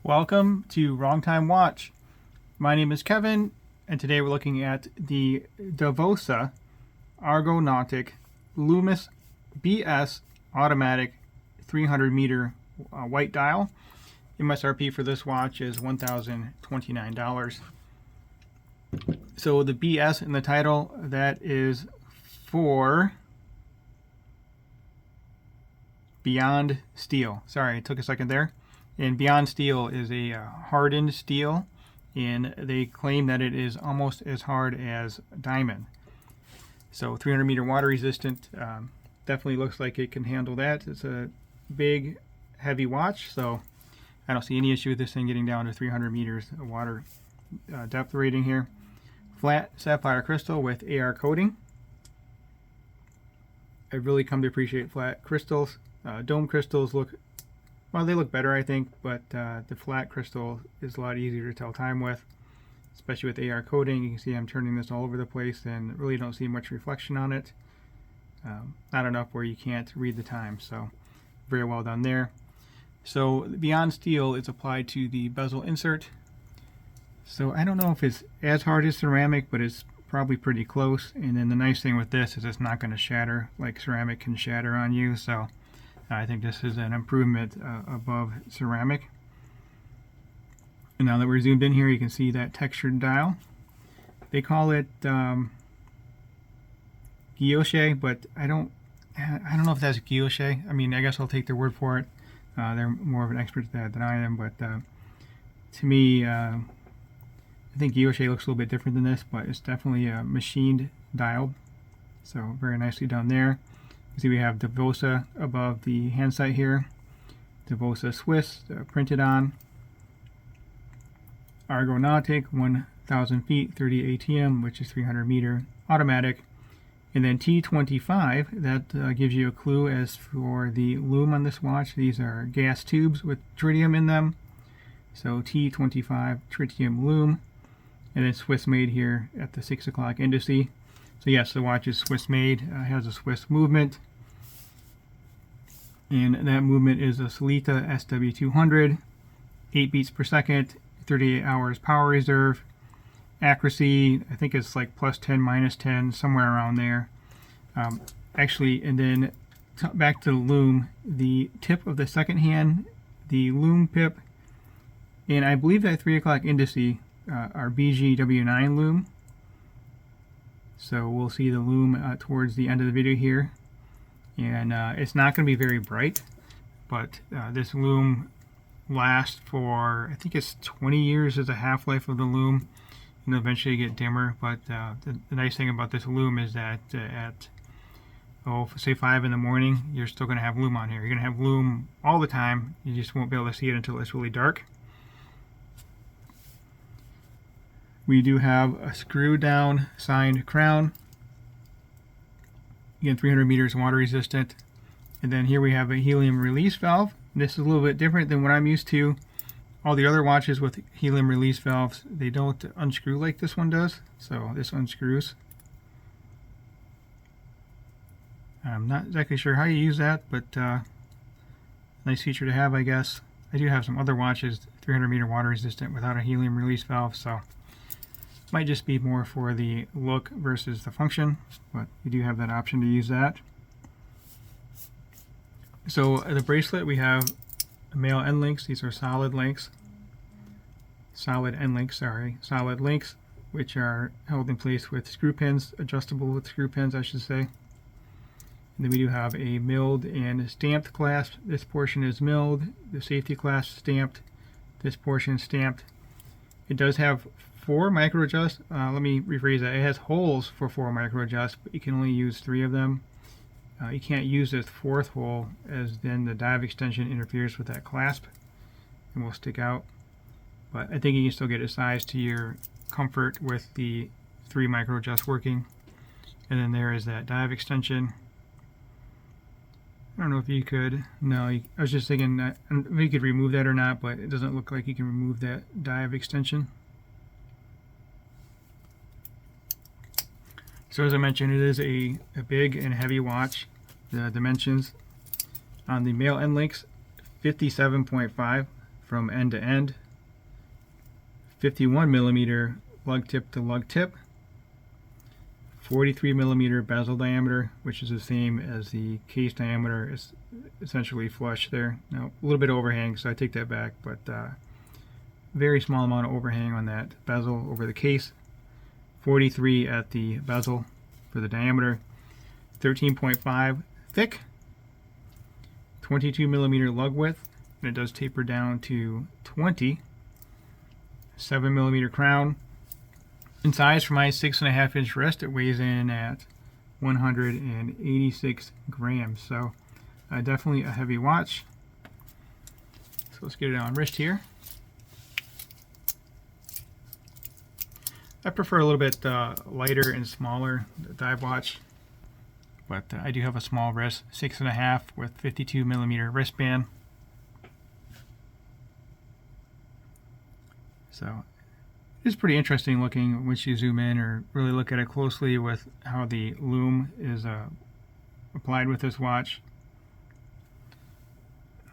Welcome to Wrong Time Watch. My name is Kevin, and today we're looking at the Davosa Argonautic Lumis BS automatic 300 meter white dial. MSRP for this watch is $1,029. So the BS in the title, that is for Beyond Steel. Sorry, it took a second there. And Beyond Steel is a hardened steel, and they claim that it is almost as hard as diamond. So 300 meter water resistant, definitely looks like it can handle that. It's a big, heavy watch, so I don't see any issue with this thing getting down to 300 meters of water depth rating here. Flat sapphire crystal with AR coating. I've really come to appreciate flat crystals. Dome crystals look, well, they look better, I think, but the flat crystal is a lot easier to tell time with, especially with AR coating. You can see I'm turning this all over the place and really don't see much reflection on it. Not enough where you can't read the time, so very well done there. So Beyond Steel is applied to the bezel insert. So I don't know if it's as hard as ceramic, but it's probably pretty close. And then the nice thing with this is it's not going to shatter like ceramic can shatter on you. So I think this is an improvement above ceramic. And now that we're zoomed in here, you can see that textured dial. They call it guilloche, but I don't know if that's guilloche. I mean, I guess I'll take their word for it. They're more of an expert at that than I am, but to me, I think guilloche looks a little bit different than this, but it's definitely a machined dial. So very nicely done there. You see we have Davosa above the hand sight here. Davosa Swiss printed on. Argonautic 1,000 feet 30 ATM, which is 300 meter automatic. And then T25, that gives you a clue as for the lume on this watch. These are gas tubes with tritium in them. So T25 tritium lume. And then Swiss made here at the 6 o'clock indice. So yes, the watch is Swiss made, has a Swiss movement. And that movement is a Solita SW200, 8 beats per second, 38 hours power reserve. Accuracy, I think it's like plus 10, minus 10, somewhere around there. Actually, and then back to the lume, the tip of the second hand, the lume pip, and I believe that 3 o'clock indice are BGW9 lume. So we'll see the lume towards the end of the video here. And it's not going to be very bright, but this lume lasts for, I think it's 20 years is the half-life of the lume. And eventually get dimmer, but the nice thing about this lume is that at, say 5 in the morning, you're still going to have lume on here. You're going to have lume all the time. You just won't be able to see it until it's really dark. We do have a screw down signed crown. Again, 300 meters water resistant. And then here we have a helium release valve. This is a little bit different than what I'm used to. All the other watches with helium release valves, they don't unscrew like this one does. So this unscrews. I'm not exactly sure how you use that, but nice feature to have, I guess. I do have some other watches, 300 meter water resistant without a helium release valve, so might just be more for the look versus the function, but you do have that option to use that. So the bracelet, we have male end links. These are solid links. Solid end links, sorry. Solid links, which are held in place with screw pins, adjustable with screw pins, I should say. And then we do have a milled and stamped clasp. This portion is milled, the safety clasp stamped, this portion stamped. It does have 4 micro adjusts. Let me rephrase that. It has holes for 4 micro adjusts, but you can only use 3 of them. You can't use this 4th hole, as then the dive extension interferes with that clasp and will stick out. But I think you can still get it sized to your comfort with the 3 micro adjusts working. And then there is that dive extension. I don't know if you could. No, I was just thinking that if you could remove that or not, but it doesn't look like you can remove that dive extension. So as I mentioned, it is a big and heavy watch. The dimensions on the male end links, 57.5 from end to end. 51 millimeter lug tip to lug tip. 43 millimeter bezel diameter, which is the same as the case diameter. It's essentially flush there. Now a little bit of overhang, so I take that back, but very small amount of overhang on that bezel over the case. 43 at the bezel for the diameter. 13.5 thick. 22 millimeter lug width, and it does taper down to 20. 7 millimeter crown. In size for my 6.5 inch wrist, it weighs in at 186 grams. So definitely a heavy watch. So let's get it on wrist here. I prefer a little bit lighter and smaller dive watch, but I do have a small wrist, 6.5 with 52 millimeter wristband. So it's pretty interesting looking once you zoom in or really look at it closely with how the lume is applied with this watch.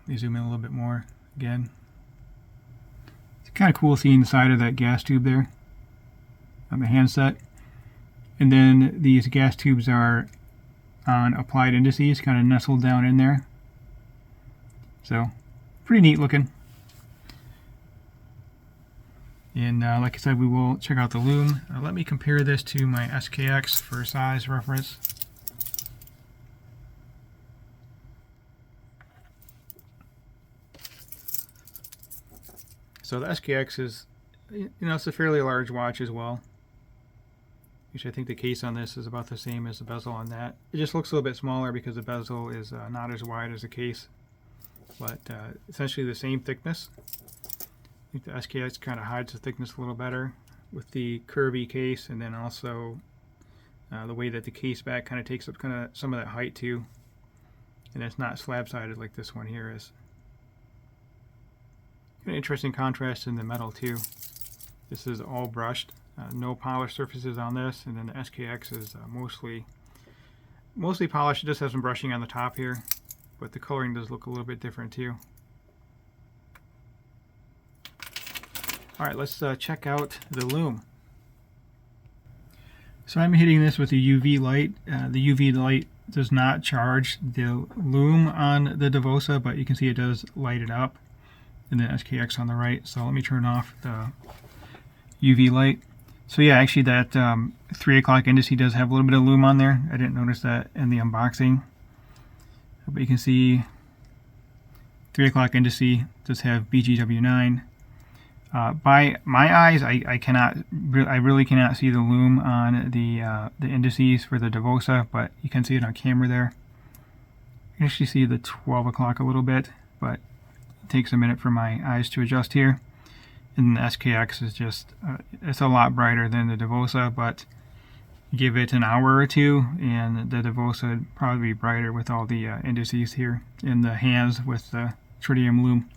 Let me zoom in a little bit more again. It's kind of cool seeing the side of that gas tube there on the handset. And then these gas tubes are on applied indices, kind of nestled down in there. So pretty neat looking. And like I said, we will check out the lume. Let me compare this to my SKX for size reference. So the SKX is, it's a fairly large watch as well. Which I think the case on this is about the same as the bezel on that. It just looks a little bit smaller because the bezel is not as wide as the case, but essentially the same thickness. I think the SKX kind of hides the thickness a little better with the curvy case, and then also the way that the case back kind of takes up some of that height too, and it's not slab-sided like this one here is. An interesting contrast in the metal too. This is all brushed. No polished surfaces on this, and then the SKX is mostly polished. It just has some brushing on the top here, but the coloring does look a little bit different too. All right, let's check out the lume. So I'm hitting this with a UV light. The UV light does not charge the lume on the Davosa, but you can see it does light it up, and then SKX on the right. So let me turn off the UV light. So yeah, actually that 3 o'clock indice does have a little bit of lume on there. I didn't notice that in the unboxing. But you can see 3 o'clock indice does have BGW9. By my eyes, I really cannot see the lume on the indices for the Davosa, but you can see it on camera there. You can actually see the 12 o'clock a little bit, but it takes a minute for my eyes to adjust here. And the SKX is just, it's a lot brighter than the Davosa, but give it an hour or two and the Davosa would probably be brighter with all the indices here in the hands with the tritium lume.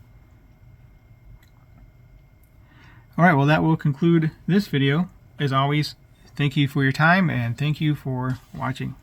Alright, well that will conclude this video. As always, thank you for your time and thank you for watching.